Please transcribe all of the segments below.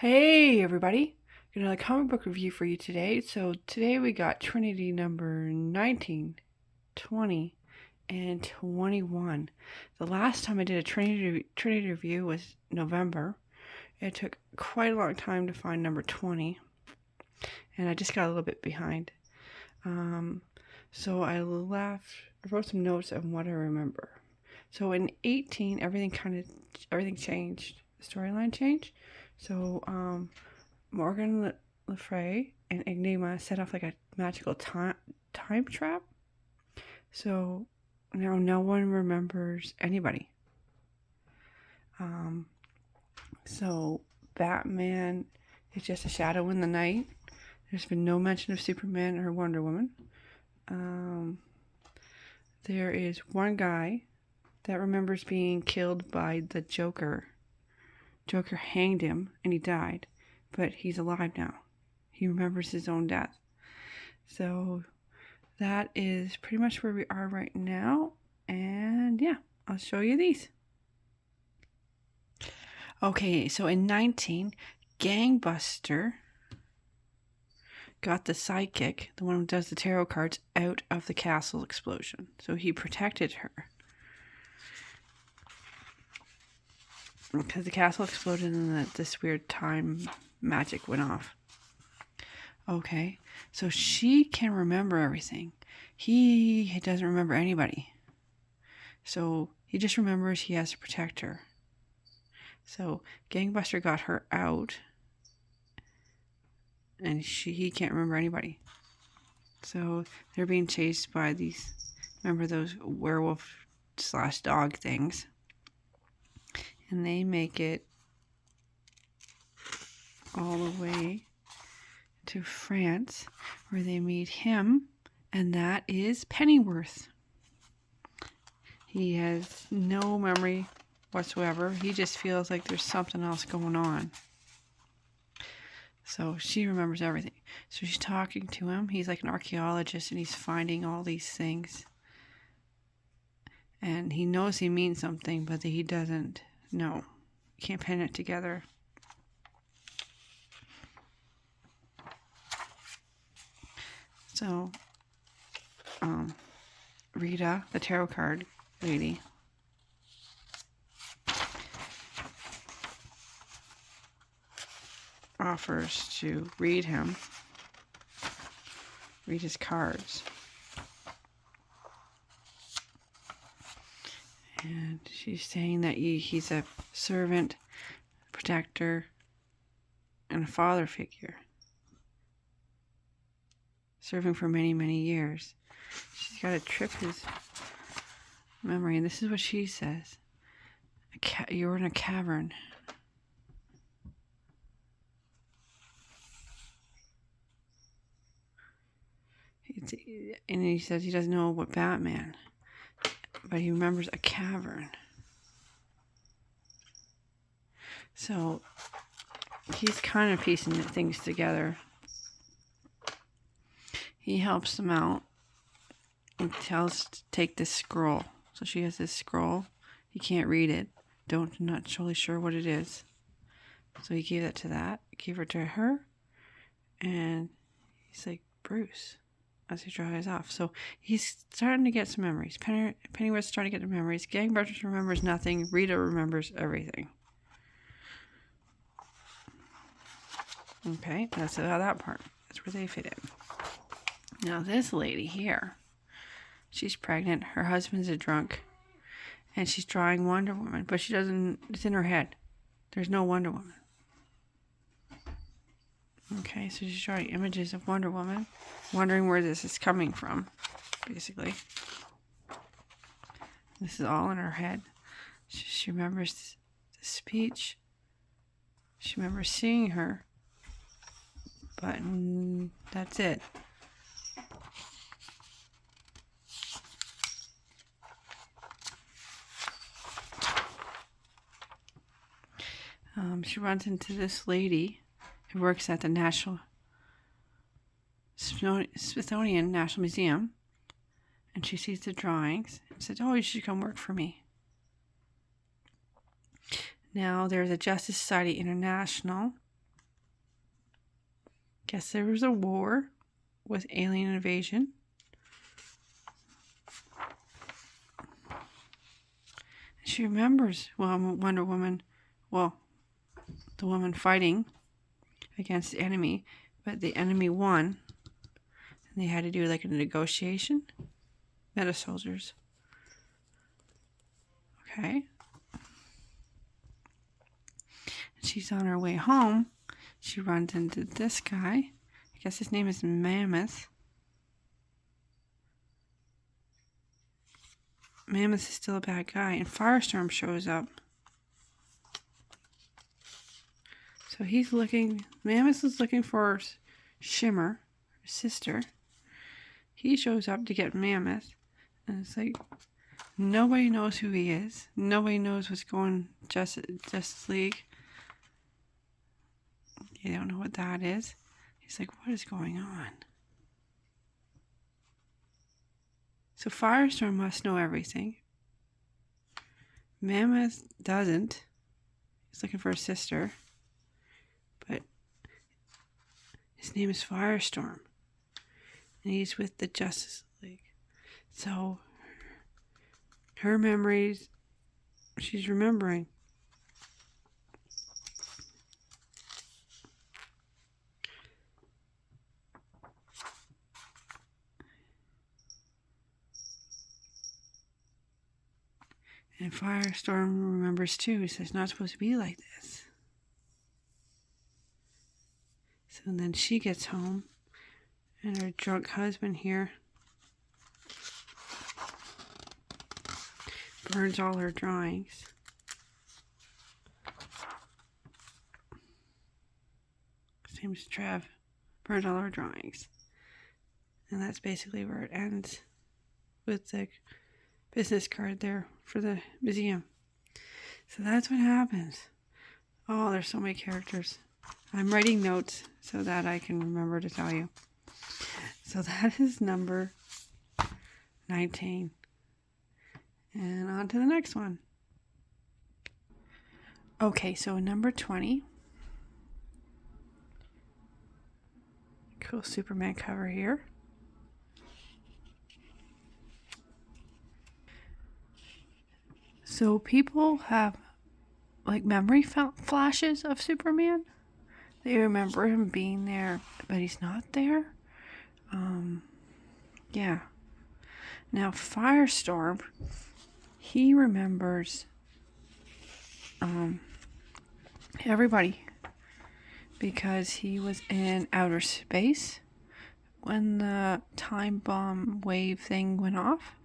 Hey everybody, got another comic book review for you today. So today we got Trinity number 19, 20, and 21. The last time I did a Trinity review was November. It took quite a long time to find number 20, and I just got a little bit behind. So I wrote some notes on what I remember. So in 18, everything changed. The storyline changed. So Morgan Le Fay and Enigma set off like a magical time trap. So now no one remembers anybody. So Batman is just a shadow in the night. There's been no mention of Superman or Wonder Woman. There is one guy that remembers being killed by the Joker. Joker hanged him and he died, but he's alive now. He remembers his own death. So that is pretty much where we are right now. And yeah, I'll show you these. Okay, so in 19, Gangbuster got the sidekick, the one who does the tarot cards, out of the castle explosion. So he protected her. Because the castle exploded and this weird time magic went off. Okay, so she can remember everything. He doesn't remember anybody. So he just remembers he has to protect her. So Gangbuster got her out. And he can't remember anybody. So they're being chased by these, remember those werewolf / dog things. And they make it all the way to France, where they meet him, and that is Pennyworth. He has no memory whatsoever. He just feels like there's something else going on. So she remembers everything. So she's talking to him. He's like an archaeologist, and he's finding all these things. And he knows he means something, but he doesn't know. He can't pin it together. So, Rita, the tarot card lady, offers to read his cards. And she's saying that he's a servant, protector, and a father figure. Serving for many, many years. She's got to trip his memory. And this is what she says. You're in a cavern. And he says he doesn't know what Batman, but he remembers a cavern. So he's kind of piecing things together. He helps them out and tells to take this scroll. So she has this scroll. He can't read it. Not totally sure what it is. So he gave her to her. And he's like, Bruce, as he drives off. So he's starting to get some memories. Pennyworth's starting to get the memories. Gangbuster remembers nothing. Rita remembers everything. Okay, that's that part. That's where they fit in. Now this lady here, she's pregnant. Her husband's a drunk. And she's drawing Wonder Woman. But she doesn't, it's in her head. There's no Wonder Woman. Okay, so she's drawing images of Wonder Woman, wondering where this is coming from, basically. This is all in her head. She remembers the speech. She remembers seeing her. But that's it. She runs into this lady who works at the Smithsonian National Museum, and she sees the drawings and says, "Oh, you should come work for me." Now there's a Justice Society International, Guess there was a war with alien invasion. She remembers, well, Wonder Woman, well, the woman fighting against the enemy, but the enemy won, and they had to do like a negotiation. Meta soldiers. Okay. She's on her way home. She runs into this guy. I guess his name is Mammoth. Mammoth is still a bad guy, and Firestorm shows up. So he's looking, Mammoth is looking for Shimmer, her sister. He shows up to get Mammoth, and it's like, nobody knows who he is. Nobody knows what's going on Justice League. You don't know what that is. He's like, what is going on? So Firestorm must know everything. Mammoth doesn't. He's looking for a sister. But his name is Firestorm. And he's with the Justice League. So her memories, she's remembering. And Firestorm remembers too. He says, it's not supposed to be like this. So then she gets home, and her drunk husband here burns all her drawings. His name is Trev. Burns all her drawings. And that's basically where it ends, with the business card there for the museum. So that's what happens. Oh, there's so many characters. I'm writing notes so that I can remember to tell you. So that is number 19. And on to the next one. Okay, so number 20. Cool Superman cover here. So people have like memory flashes of Superman. They remember him being there, but he's not there. Yeah. Now Firestorm, he remembers everybody because he was in outer space when the time bomb wave thing went off.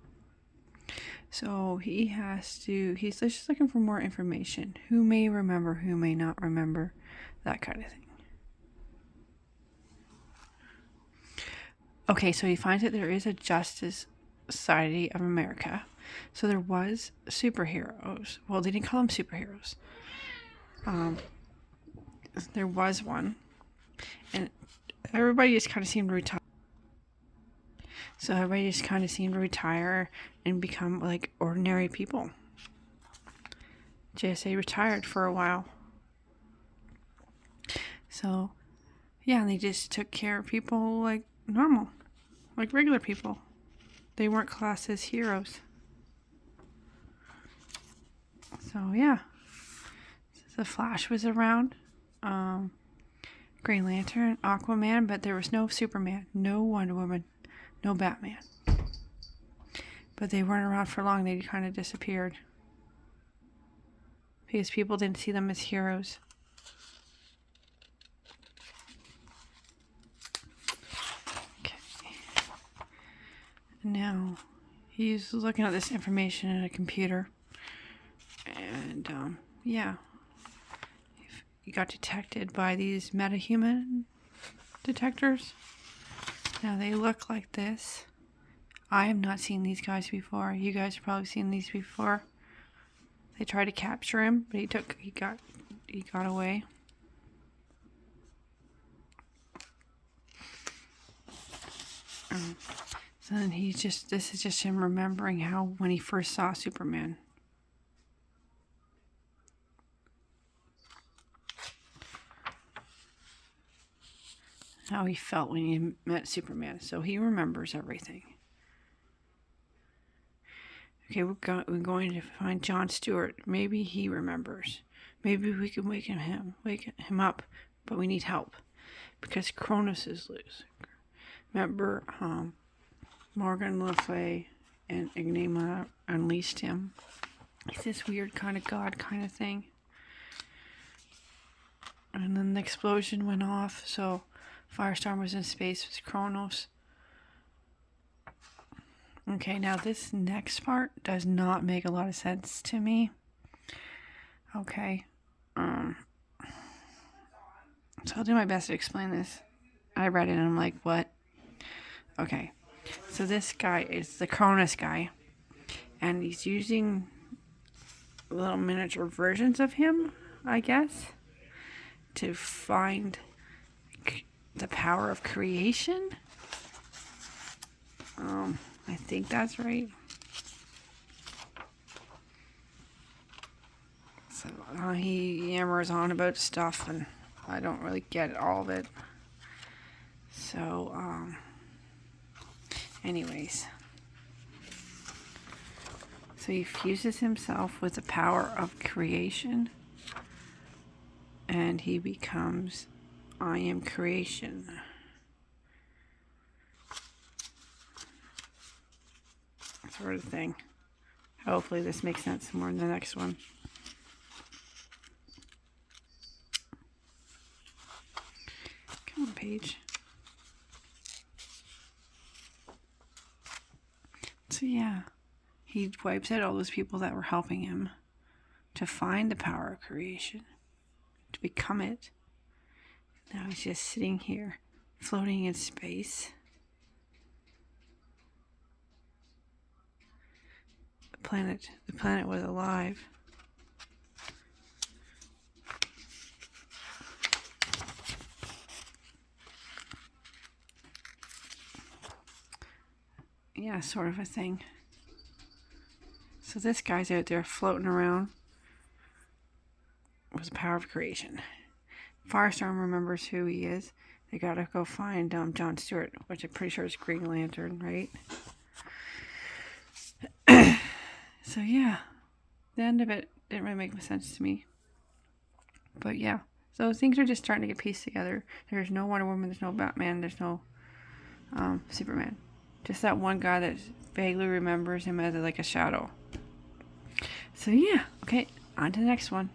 So he's just looking for more information. Who may remember, who may not remember, that kind of thing. Okay, so he finds that there is a Justice Society of America. So there was superheroes. Well, they didn't call them superheroes. There was one. And everybody just kind of seemed to retire. So everybody just kind of seemed to retire and become like ordinary people. JSA retired for a while. So, yeah, they just took care of people like normal, like regular people. They weren't classed as heroes. So, yeah. The Flash was around. Green Lantern, Aquaman, but there was no Superman, no Wonder Woman, no Batman. But they weren't around for long. They kind of disappeared. Because people didn't see them as heroes. Okay. Now, he's looking at this information in a computer. And, yeah. He got detected by these metahuman detectors. Now, they look like this. I have not seen these guys before. You guys have probably seen these before. They tried to capture him, but he got away. So then this is just him remembering how when he first saw Superman. how he felt when he met Superman. So he remembers everything. Okay, we're going to find John Stewart. Maybe he remembers. Maybe we can wake him up, but we need help because Cronus is loose. Remember, Morgan Le Fay and Enigma unleashed him. He's this weird kind of god kind of thing. And then the explosion went off, so Firestorm was in space with Kronos. Okay, now this next part does not make a lot of sense to me. Okay. So I'll do my best to explain this. I read it and I'm like, what? Okay. So this guy is the Cronus guy. And he's using little miniature versions of him, I guess, to find the power of creation. I think that's right. So he yammers on about stuff, and I don't really get all of it. So, anyways. So he fuses himself with the power of creation, and he becomes I am creation. Sort of thing. Hopefully this makes sense more in the next one. Come on, page. So yeah, he wipes out all those people that were helping him to find the power of creation, to become it. Now he's just sitting here, floating in space. The planet was alive. Yeah, sort of a thing. So this guy's out there floating around with the power of creation. Firestorm remembers who he is. They gotta go find John Stewart, which I'm pretty sure is Green Lantern, right? So yeah, the end of it didn't really make sense to me. But yeah, so things are just starting to get pieced together. There's no Wonder Woman, there's no Batman, there's no Superman. Just that one guy that vaguely remembers him as like a shadow. So yeah, okay, on to the next one.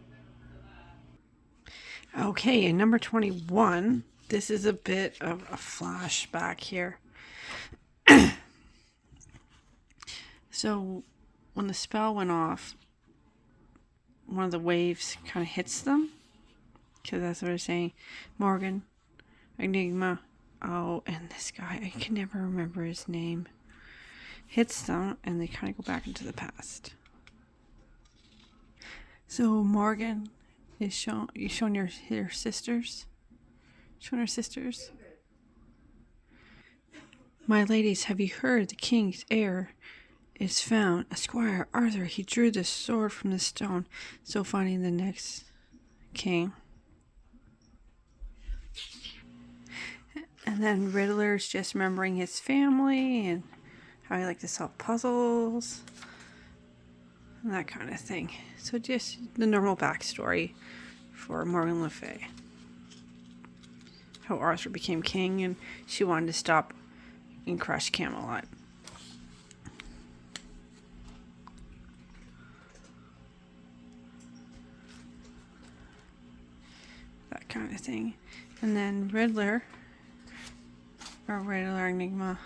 Okay, in number 21, this is a bit of a flashback here. So when the spell went off, one of the waves kind of hits them, because that's what they're saying. Morgan, Enigma, and this guy, I can never remember his name, hits them, and they kind of go back into the past. So Morgan is shown her sisters. Showing her sisters. My ladies, have you heard the king's heir is found? A squire, Arthur, he drew the sword from the stone, so finding the next king. And then Riddler's just remembering his family and how he liked to solve puzzles and that kind of thing. So just the normal backstory for Morgan Le Fay. How Arthur became king and she wanted to stop and crush Camelot. That kind of thing. And then Riddler Enigma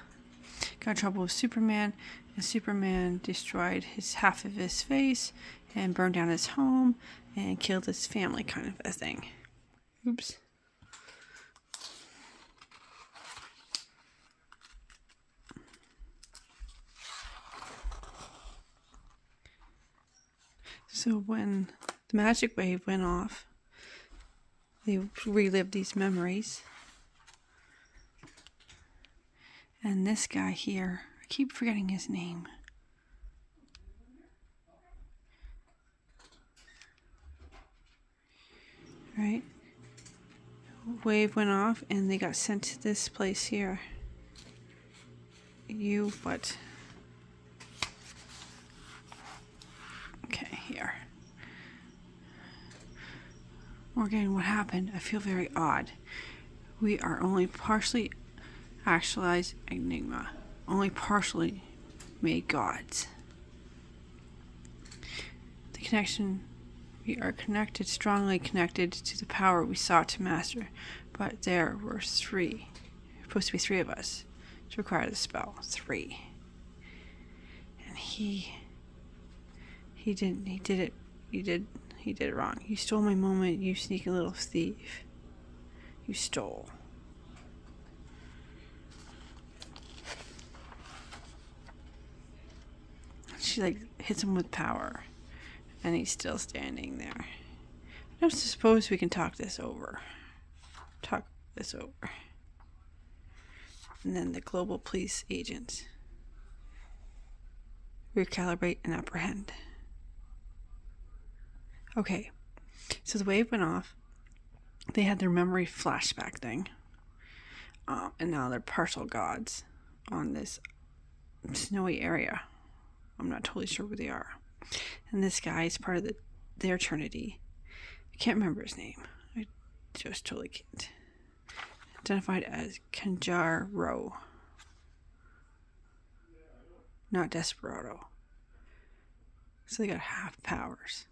got in trouble with Superman, and Superman destroyed half of his face and burned down his home and killed his family, kind of a thing. Oops. So when the magic wave went off, they relived these memories. And this guy here, I keep forgetting his name. Right? wave went off and they got sent to this place here. What? Okay, here. Morgan, what happened? I feel very odd. We are only partially actualized enigma. Only partially made gods. The connection, we are connected, strongly connected to the power we sought to master. But there were three. Supposed to be three of us to require the spell. 3. And he did it wrong. You stole my moment, you sneaky little thief. You stole. She hits him with power. And he's still standing there. I don't suppose we can talk this over. And then the global police agents recalibrate and apprehend. Okay, so the wave went off. They had their memory flashback thing. And now they're partial gods on this snowy area. I'm not totally sure who they are. And this guy is part of their Trinity. I can't remember his name. I just totally can't. Identified as Kanjaro. Not Desperado. So they got half powers.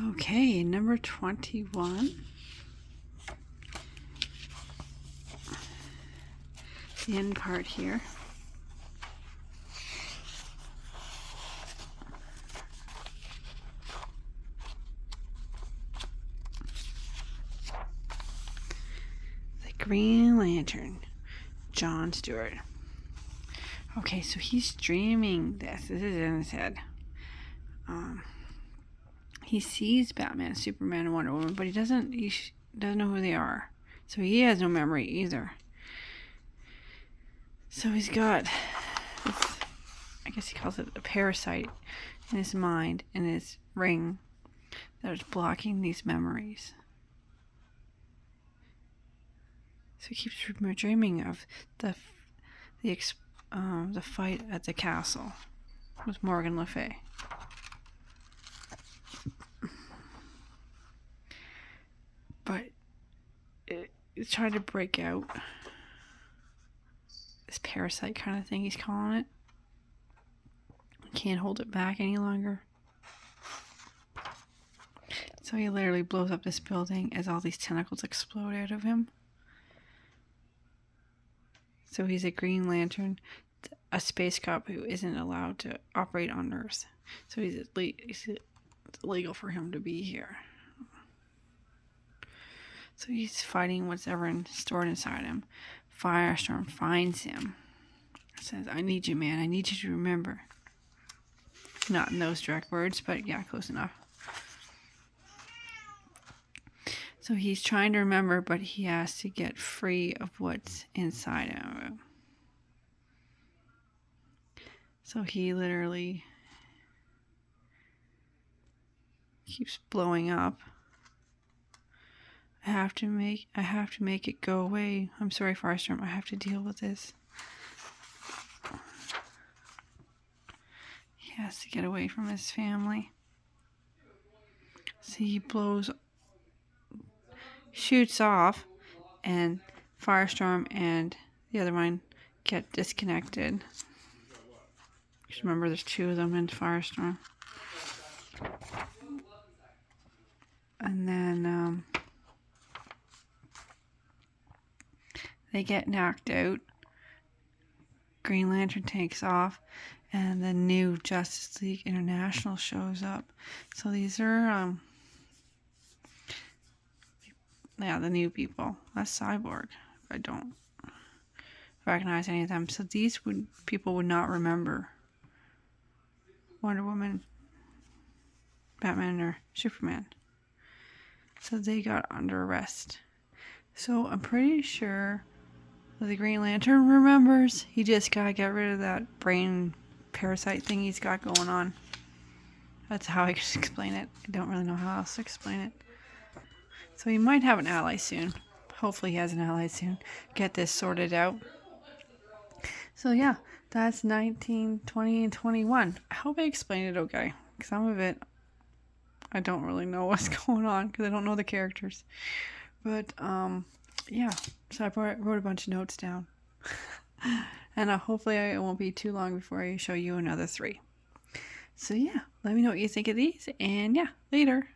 Okay, number 21. The end part here. The Green Lantern, John Stewart. Okay, so he's dreaming this. This is in his head. He sees Batman, Superman, and Wonder Woman, but he doesn't know who they are. So he has no memory either. So he's got this, I guess he calls it a parasite in his mind, in his ring, that is blocking these memories. So he keeps dreaming of the fight at the castle with Morgan Le Fay. But it's trying to break out. This parasite kind of thing he's calling it. Can't hold it back any longer. So he literally blows up this building as all these tentacles explode out of him. So he's a Green Lantern, a space cop who isn't allowed to operate on Earth. So it's illegal for him to be here. So he's fighting what's ever stored inside him. Firestorm finds him. Says, I need you, man. I need you to remember. Not in those direct words, but yeah, close enough. So he's trying to remember, but he has to get free of what's inside of him. So he literally keeps blowing up. I have to make it go away. I'm sorry, Firestorm. I have to deal with this. He has to get away from his family. So he shoots off, and Firestorm and the other one get disconnected. Just remember, there's 2 of them in Firestorm. And then they get knocked out. Green Lantern takes off, and the new Justice League International shows up. So these are the new people. That's Cyborg. I don't recognize any of them. So these people would not remember Wonder Woman, Batman, or Superman. So they got under arrest. So I'm pretty sure the Green Lantern remembers. He just gotta get rid of that brain parasite thing he's got going on. That's how I can explain it. I don't really know how else to explain it. So he might have an ally soon. Hopefully he has an ally soon. Get this sorted out. So yeah, that's 19, 20, and 21. I hope I explained it okay. Some of it, I don't really know what's going on because I don't know the characters. But, yeah. So I wrote a bunch of notes down. And hopefully it won't be too long before I show you another 3. So yeah, let me know what you think of these. And yeah, later.